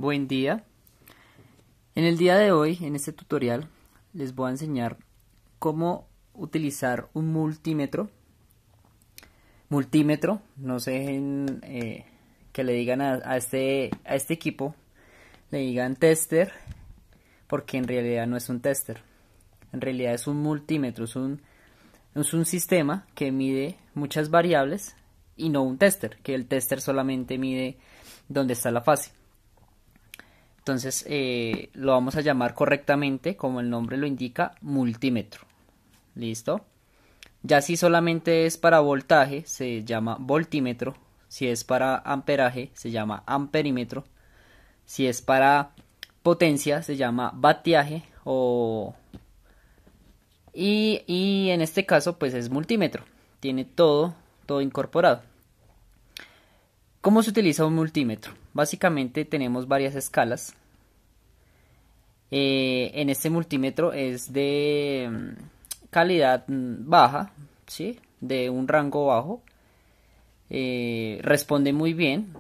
Buen día. En el día de hoy, en este tutorial, les voy a enseñar cómo utilizar un multímetro. No sé que le digan a este equipo, le digan tester, porque en realidad no es un tester. En realidad es un multímetro, es un sistema que mide muchas variables y no un tester, que el tester solamente mide dónde está la fase. Entonces lo vamos a llamar correctamente, como el nombre lo indica, multímetro. ¿Listo? Ya si solamente es para voltaje, se llama voltímetro. Si es para amperaje, se llama amperímetro. Si es para potencia, se llama vatiaje. Y en este caso, pues es multímetro. Tiene todo incorporado. ¿Cómo se utiliza un multímetro? Básicamente tenemos varias escalas. En este multímetro es de calidad baja, ¿sí? De un rango bajo. Responde muy bien.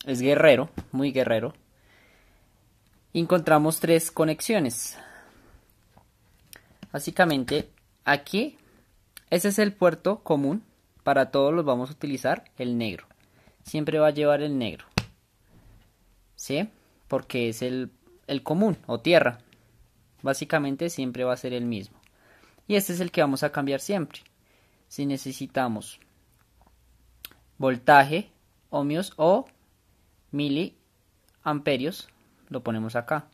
Es guerrero, muy guerrero. Encontramos tres conexiones. Básicamente aquí, ese es el puerto común. Para todos los vamos a utilizar el negro. Siempre va a llevar el negro, ¿sí? Porque es el común o tierra. Básicamente siempre va a ser el mismo. Y este es el que vamos a cambiar siempre. Si necesitamos voltaje, ohmios o miliamperios, lo ponemos acá.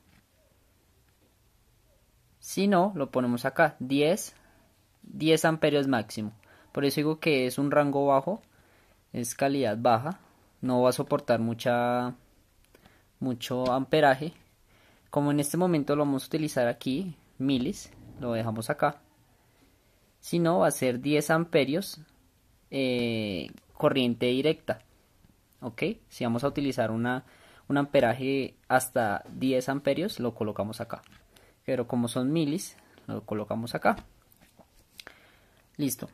Si no, lo ponemos acá. 10 amperios máximo. Por eso digo que es un rango bajo. Es calidad baja. No va a soportar mucho amperaje. Como en este momento lo vamos a utilizar aquí, milis, lo dejamos acá. Si no, va a ser 10 amperios corriente directa. ¿Ok? Si vamos a utilizar un amperaje hasta 10 amperios, lo colocamos acá. Pero como son milis, lo colocamos acá. Listo.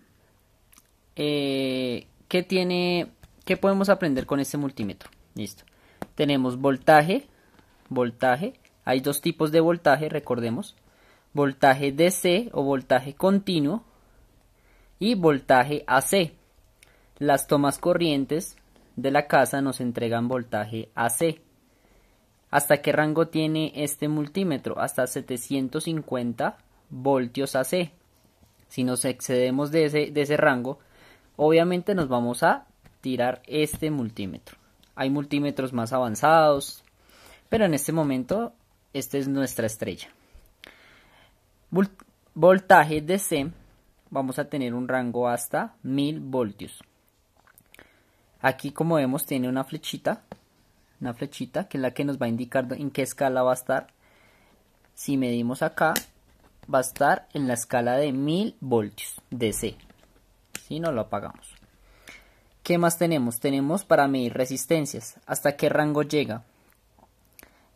¿Qué podemos aprender con este multímetro? Listo. Tenemos voltaje. Hay dos tipos de voltaje, recordemos. Voltaje DC o voltaje continuo y voltaje AC. Las tomas corrientes de la casa nos entregan voltaje AC. ¿Hasta qué rango tiene este multímetro? Hasta 750 voltios AC. Si nos excedemos de ese rango, obviamente nos vamos a tirar este multímetro. Hay multímetros más avanzados, pero en este momento esta es nuestra estrella. Voltaje DC, vamos a tener un rango hasta 1000 voltios. Aquí, como vemos, tiene una flechita que es la que nos va a indicar en qué escala va a estar. Si medimos acá, va a estar en la escala de 1000 voltios DC. Si no, lo apagamos. ¿Qué más tenemos? Tenemos para medir resistencias. ¿Hasta qué rango llega?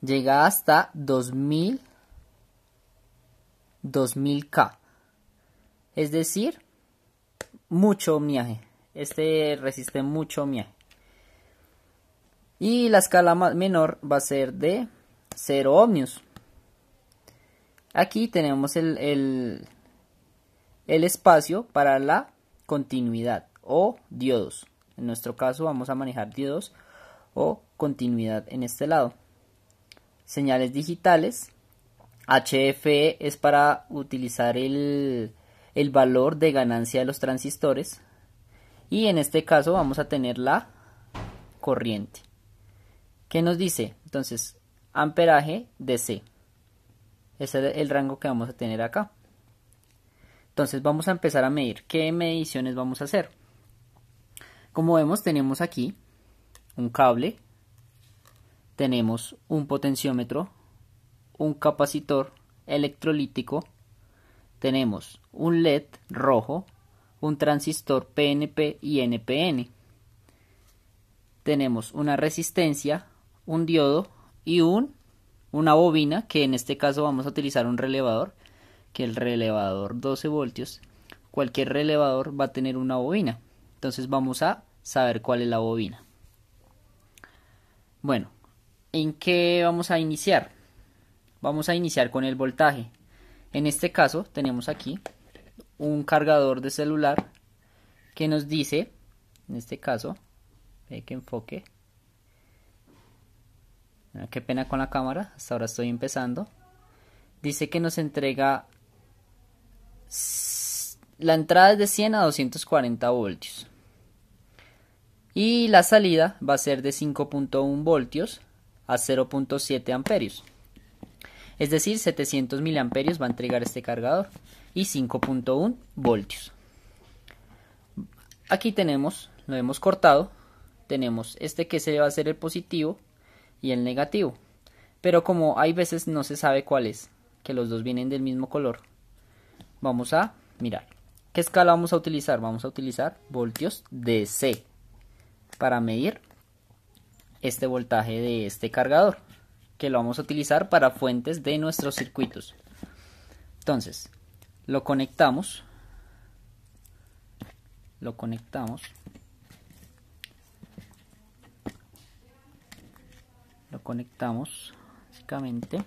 Llega hasta 2000K. Es decir, mucho ohmiaje. Este resiste mucho ohmiaje. Y la escala menor va a ser de 0 ohmios. Aquí tenemos el espacio para la continuidad o diodos. En nuestro caso vamos a manejar diodos o continuidad en este lado. Señales digitales. HFE es para utilizar el valor de ganancia de los transistores. Y en este caso vamos a tener la corriente. ¿Qué nos dice? Entonces, amperaje DC. Ese es el rango que vamos a tener acá. Entonces vamos a empezar a medir. ¿Qué mediciones vamos a hacer? Como vemos, tenemos aquí un cable. Tenemos un potenciómetro. Un capacitor electrolítico. Tenemos un LED rojo. Un transistor PNP y NPN. Tenemos una resistencia, un diodo y una bobina, que en este caso vamos a utilizar un relevador, que el relevador 12 voltios. Cualquier relevador va a tener una bobina. Entonces vamos a saber cuál es la bobina. Bueno, ¿En qué vamos a iniciar? Vamos a iniciar con el voltaje. En este caso tenemos aquí un cargador de celular que nos dice, en este caso, que enfoque. Qué pena con la cámara, hasta ahora estoy empezando. Dice que nos entrega, la entrada es de 100 a 240 voltios. Y la salida va a ser de 5.1 voltios a 0.7 amperios. Es decir, 700 miliamperios va a entregar este cargador y 5.1 voltios. Aquí tenemos, lo hemos cortado, tenemos este que se va a hacer el positivo y el negativo. Pero como hay veces no se sabe cuál es, que los dos vienen del mismo color, vamos a mirar. ¿Qué escala vamos a utilizar? Vamos a utilizar voltios DC para medir este voltaje de este cargador, que lo vamos a utilizar para fuentes de nuestros circuitos. Entonces, lo conectamos básicamente.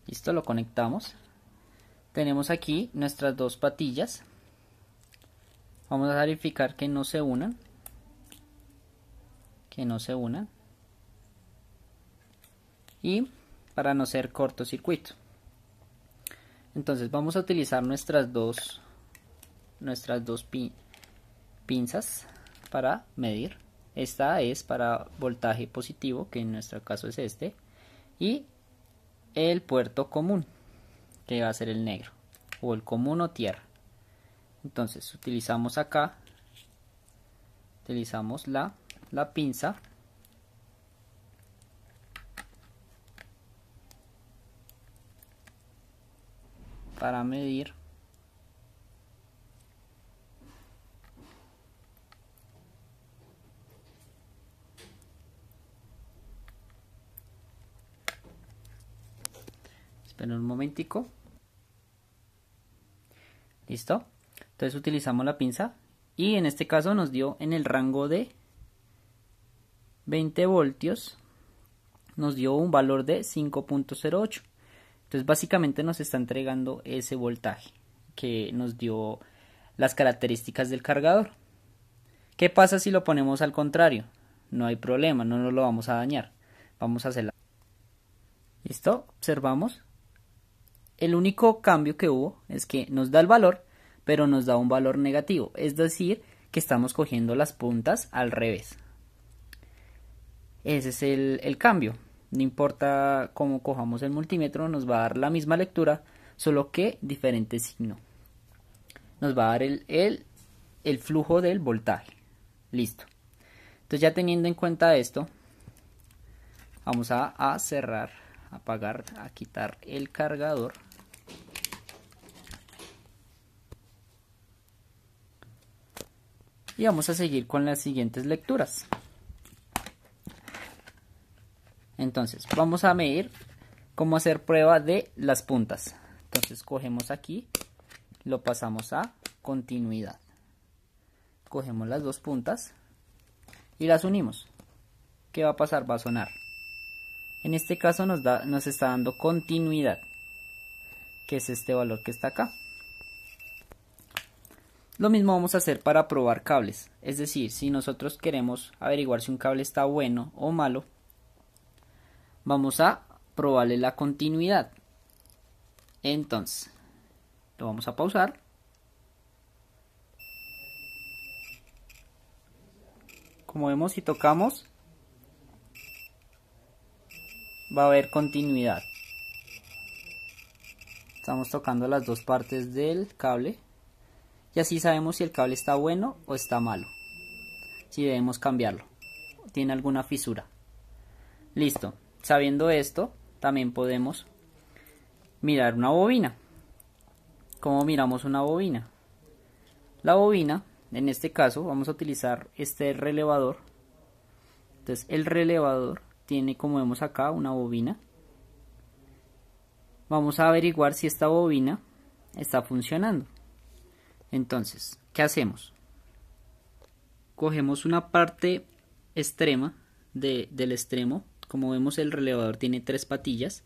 Listo, lo conectamos. Tenemos aquí nuestras dos patillas. Vamos a verificar que no se unan. Y para no ser cortocircuito. Entonces vamos a utilizar nuestras dos pinzas para medir. Esta es para voltaje positivo, que en nuestro caso es este, y el puerto común, que va a ser el negro, o el común o tierra. Entonces utilizamos acá, la pinza para medir Esperen un momentico. Listo. Entonces utilizamos la pinza y en este caso nos dio en el rango de 20 voltios, nos dio un valor de 5.08. Entonces básicamente nos está entregando ese voltaje que nos dio las características del cargador. ¿Qué pasa si lo ponemos al contrario? No hay problema, no nos lo vamos a dañar. Vamos a hacerla. Listo, observamos. El único cambio que hubo es que nos da el valor, pero nos da un valor negativo. Es decir, que estamos cogiendo las puntas al revés. Ese es el cambio. No importa cómo cojamos el multímetro, nos va a dar la misma lectura, solo que diferente signo. Nos va a dar el flujo del voltaje. Listo. Entonces ya teniendo en cuenta esto, vamos a cerrar, apagar, a quitar el cargador. Y vamos a seguir con las siguientes lecturas. Entonces, vamos a medir cómo hacer prueba de las puntas. Entonces, cogemos aquí, lo pasamos a continuidad. Cogemos las dos puntas y las unimos. ¿Qué va a pasar? Va a sonar. En este caso nos está dando continuidad, que es este valor que está acá. Lo mismo vamos a hacer para probar cables. Es decir, si nosotros queremos averiguar si un cable está bueno o malo, vamos a probarle la continuidad. Entonces, lo vamos a pausar. Como vemos, si tocamos, va a haber continuidad. Estamos tocando las dos partes del cable. Y así sabemos si el cable está bueno o está malo. Si debemos cambiarlo. Tiene alguna fisura. Listo. Sabiendo esto, también podemos mirar una bobina. ¿Cómo miramos una bobina? La bobina, en este caso, vamos a utilizar este relevador. Entonces, el relevador tiene, como vemos acá, una bobina. Vamos a averiguar si esta bobina está funcionando. Entonces, ¿qué hacemos? cogemos una parte extrema del extremo. Como vemos, el relevador tiene 3 patillas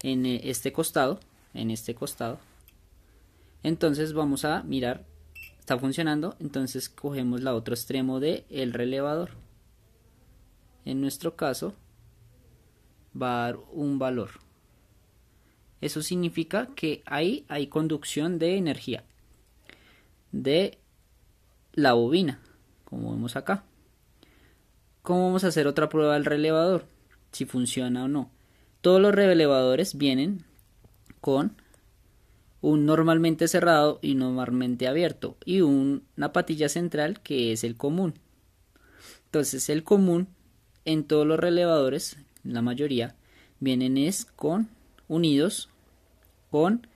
en este costado, entonces vamos a mirar, está funcionando. Entonces cogemos la otro extremo del relevador. En nuestro caso va a dar un valor. Eso significa que ahí hay conducción de energía de la bobina, como vemos acá. ¿Cómo vamos a hacer otra prueba del relevador? Si funciona o no. Todos los relevadores vienen con un normalmente cerrado y normalmente abierto y una patilla central que es el común. Entonces el común en todos los relevadores, la mayoría, vienen unidos con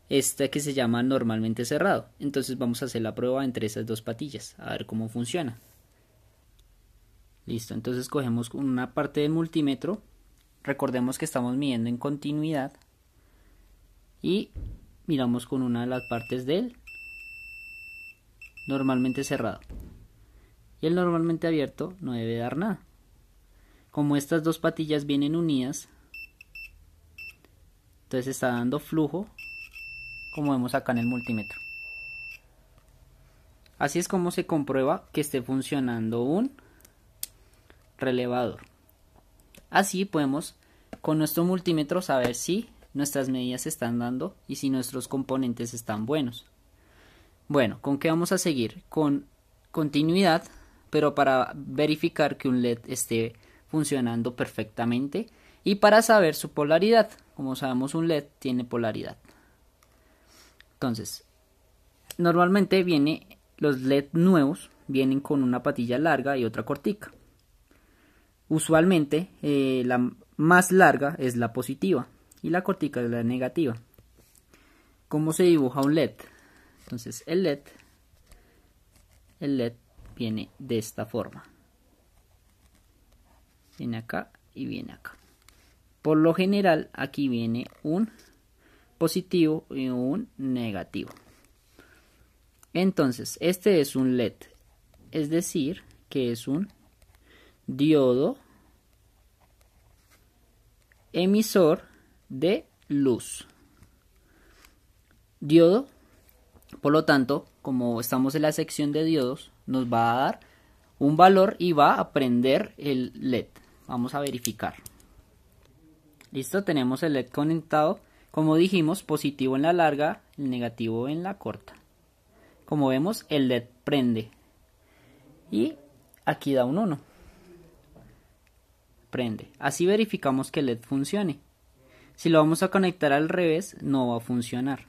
este que se llama normalmente cerrado. Entonces vamos a hacer la prueba entre esas dos patillas, a ver cómo funciona. Listo, entonces cogemos una parte del multímetro. Recordemos que estamos midiendo en continuidad y miramos con una de las partes del normalmente cerrado. Y el normalmente abierto no debe dar nada. Como estas dos patillas vienen unidas, entonces está dando flujo, como vemos acá en el multímetro. Así es como se comprueba que esté funcionando un relevador. Así podemos con nuestro multímetro saber si nuestras medidas se están dando y si nuestros componentes están buenos. Bueno, ¿con qué vamos a seguir? Con continuidad, pero para verificar que un LED esté funcionando perfectamente y para saber su polaridad. Como sabemos, un LED tiene polaridad. Entonces, normalmente los LED nuevos vienen con una patilla larga y otra cortica. Usualmente la más larga es la positiva y la cortica es la negativa. ¿Cómo se dibuja un LED? Entonces el LED viene de esta forma. Viene acá y viene acá. Por lo general aquí viene un positivo y un negativo. Entonces este es un LED, es decir que es un diodo emisor de luz. Diodo, por lo tanto, como estamos en la sección de diodos, nos va a dar un valor y va a prender el LED. Vamos a verificar. Listo, tenemos el LED conectado. Como dijimos, positivo en la larga, el negativo en la corta. Como vemos, el LED prende. Y aquí da un 1. Prende. Así verificamos que el LED funcione. Si lo vamos a conectar al revés, no va a funcionar.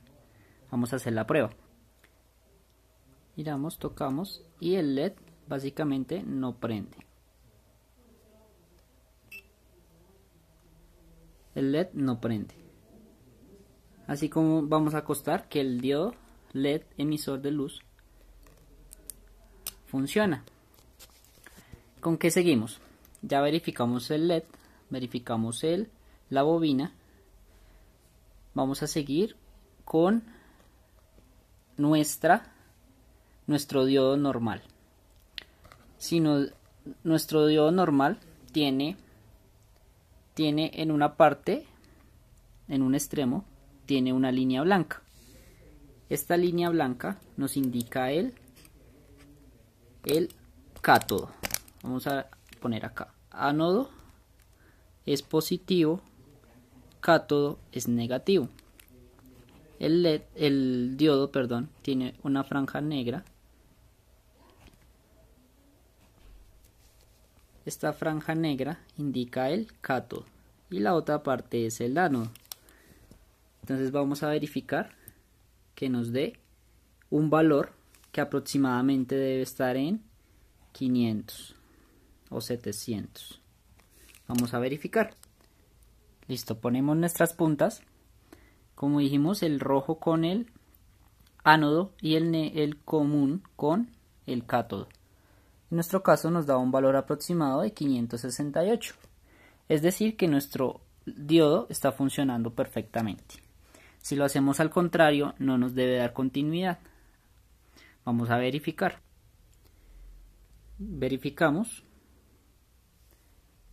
Vamos a hacer la prueba. Miramos, tocamos y el LED básicamente no prende. El LED no prende. Así como vamos a constar que el diodo LED emisor de luz funciona. ¿Con qué seguimos? Ya verificamos el LED, verificamos la bobina. Vamos a seguir con nuestro diodo normal. Nuestro diodo normal tiene en una parte, en un extremo, tiene una línea blanca. Esta línea blanca nos indica el cátodo. Vamos a poner acá. Ánodo es positivo, cátodo es negativo. El diodo, tiene una franja negra. Esta franja negra indica el cátodo y la otra parte es el ánodo. Entonces vamos a verificar que nos dé un valor que aproximadamente debe estar en 500 o 700. Vamos a verificar. Listo, ponemos nuestras puntas. Como dijimos, el rojo con el ánodo y el común con el cátodo. En nuestro caso nos da un valor aproximado de 568. Es decir que nuestro diodo está funcionando perfectamente. Si lo hacemos al contrario, no nos debe dar continuidad. Vamos a verificar. Verificamos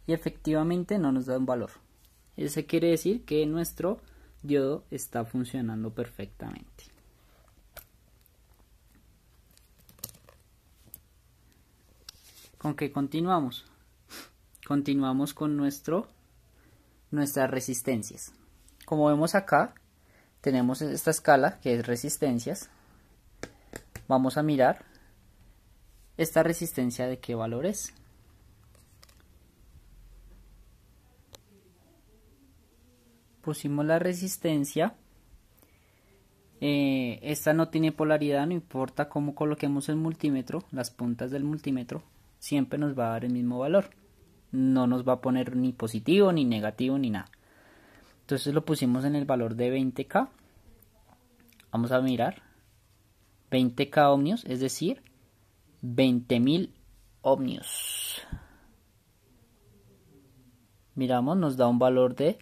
y efectivamente no nos da un valor. Eso quiere decir que nuestro diodo está funcionando perfectamente. ¿Con qué continuamos? Continuamos con nuestras resistencias. Como vemos acá, tenemos esta escala que es resistencias. Vamos a mirar esta resistencia de qué valor es. Pusimos la resistencia. Esta no tiene polaridad, no importa cómo coloquemos el multímetro, las puntas del multímetro siempre nos va a dar el mismo valor. No nos va a poner ni positivo, ni negativo, ni nada. Entonces lo pusimos en el valor de 20K. Vamos a mirar. 20K ohmios, es decir, 20.000 ohmios. Miramos, nos da un valor de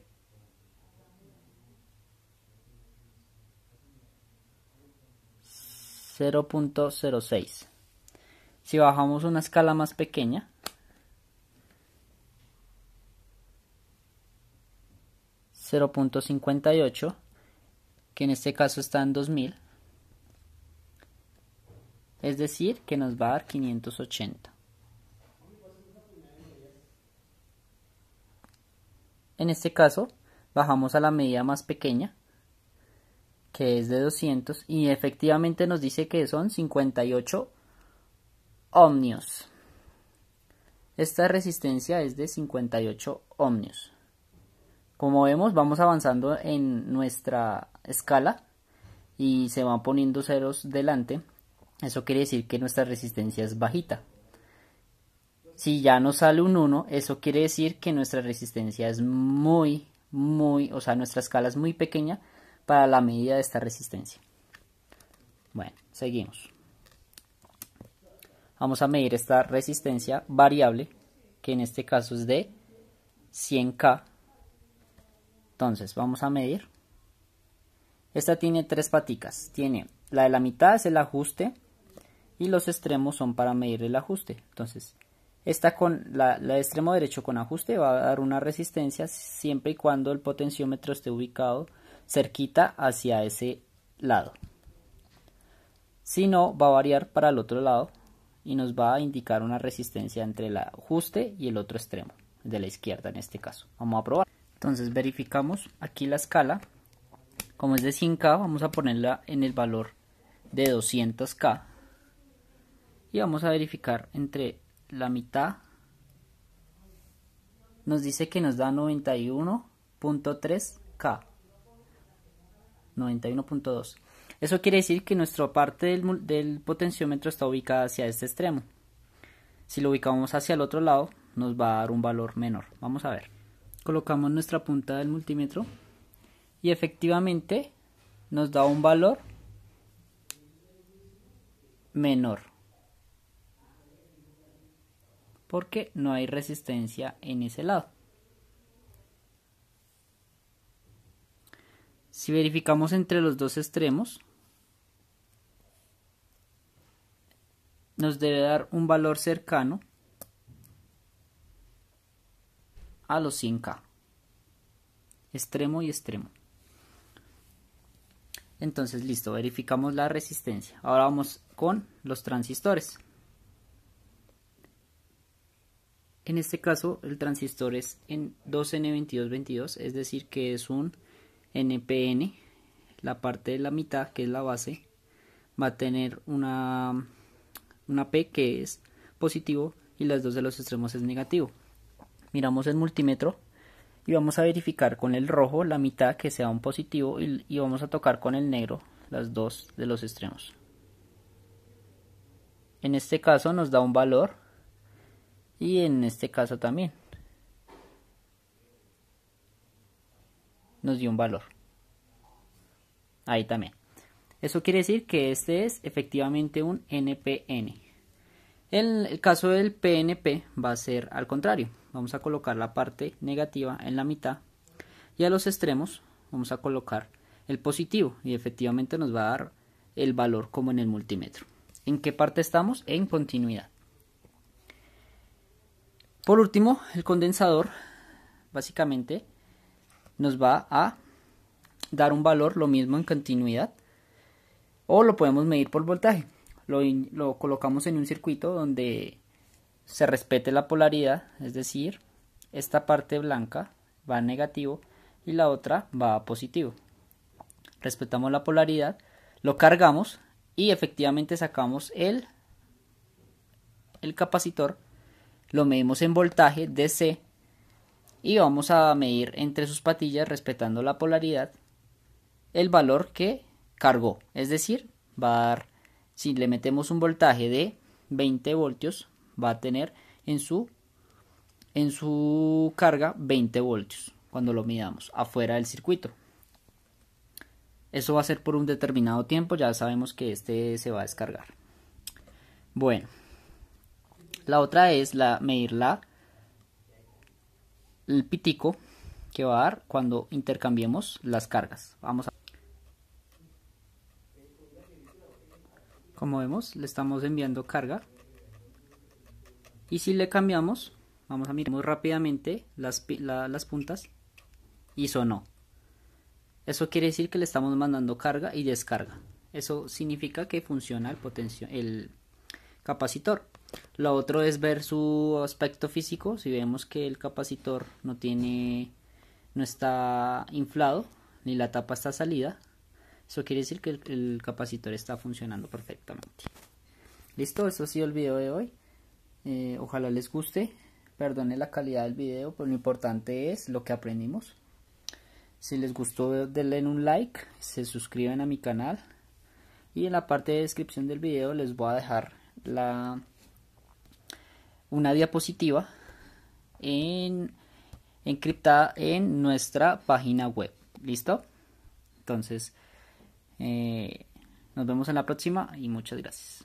0.06. Si bajamos una escala más pequeña, 0.58, que en este caso está en 2000, es decir, que nos va a dar 580. En este caso, bajamos a la medida más pequeña, que es de 200, y efectivamente nos dice que son 58 ohmios. Esta resistencia es de 58 ohmios. Como vemos, vamos avanzando en nuestra escala y se van poniendo ceros delante. Eso quiere decir que nuestra resistencia es bajita. Si ya nos sale un 1, eso quiere decir que nuestra resistencia es o sea, nuestra escala es muy pequeña para la medida de esta resistencia. Bueno, seguimos. Vamos a medir esta resistencia variable, que en este caso es de 100K. Entonces, vamos a medir. Esta tiene tres paticas. Tiene la de la mitad, es el ajuste, y los extremos son para medir el ajuste. Entonces, esta con la de extremo derecho con ajuste va a dar una resistencia siempre y cuando el potenciómetro esté ubicado cerquita hacia ese lado. Si no, va a variar para el otro lado y nos va a indicar una resistencia entre el ajuste y el otro extremo, de la izquierda en este caso. Vamos a probar. Entonces verificamos aquí la escala. Como es de 100K, vamos a ponerla en el valor de 200K. Y vamos a verificar entre la mitad. Nos dice que nos da 91.3K. 91.2. Eso quiere decir que nuestra parte del potenciómetro está ubicada hacia este extremo. Si lo ubicamos hacia el otro lado, nos va a dar un valor menor. Vamos a ver. Colocamos nuestra punta del multímetro y efectivamente nos da un valor menor, porque no hay resistencia en ese lado. Si verificamos entre los dos extremos, nos debe dar un valor cercano a los 100K, extremo y extremo. Entonces listo, verificamos la resistencia. Ahora vamos con los transistores. En este caso el transistor es en 2N2222, es decir que es un NPN. La parte de la mitad, que es la base, va a tener una P que es positivo y las dos de los extremos es negativo. Miramos el multímetro y vamos a verificar con el rojo la mitad que sea un positivo y vamos a tocar con el negro las dos de los extremos. En este caso nos da un valor y en este caso también nos dio un valor. Ahí también. Eso quiere decir que este es efectivamente un NPN. En el caso del PNP va a ser al contrario. Vamos a colocar la parte negativa en la mitad y a los extremos vamos a colocar el positivo y efectivamente nos va a dar el valor como en el multímetro. ¿En qué parte estamos? En continuidad. Por último, el condensador básicamente nos va a dar un valor, lo mismo en continuidad, o lo podemos medir por voltaje. Lo colocamos en un circuito donde se respete la polaridad, es decir, esta parte blanca va a negativo y la otra va a positivo. Respetamos la polaridad, lo cargamos y efectivamente sacamos el capacitor, lo medimos en voltaje DC y vamos a medir entre sus patillas, respetando la polaridad, el valor que cargó. Es decir, va a dar, si le metemos un voltaje de 20 voltios, va a tener en su carga 20 voltios cuando lo midamos afuera del circuito. Eso va a ser por un determinado tiempo, ya sabemos que este se va a descargar. Bueno, la otra es medir el pitico que va a dar cuando intercambiemos las cargas. Como vemos, le estamos enviando carga. Y si le cambiamos, vamos a mirar muy rápidamente las puntas y sonó. Eso quiere decir que le estamos mandando carga y descarga. Eso significa que funciona el capacitor. Lo otro es ver su aspecto físico. Si vemos que el capacitor no está inflado ni la tapa está salida, eso quiere decir que el capacitor está funcionando perfectamente. Listo, esto ha sido el video de hoy. Ojalá les guste. Perdone la calidad del video, pero lo importante es lo que aprendimos. Si les gustó, denle un like, se suscriben a mi canal y en la parte de descripción del video les voy a dejar una diapositiva encriptada en nuestra página web. ¿Listo? Entonces, nos vemos en la próxima y muchas gracias.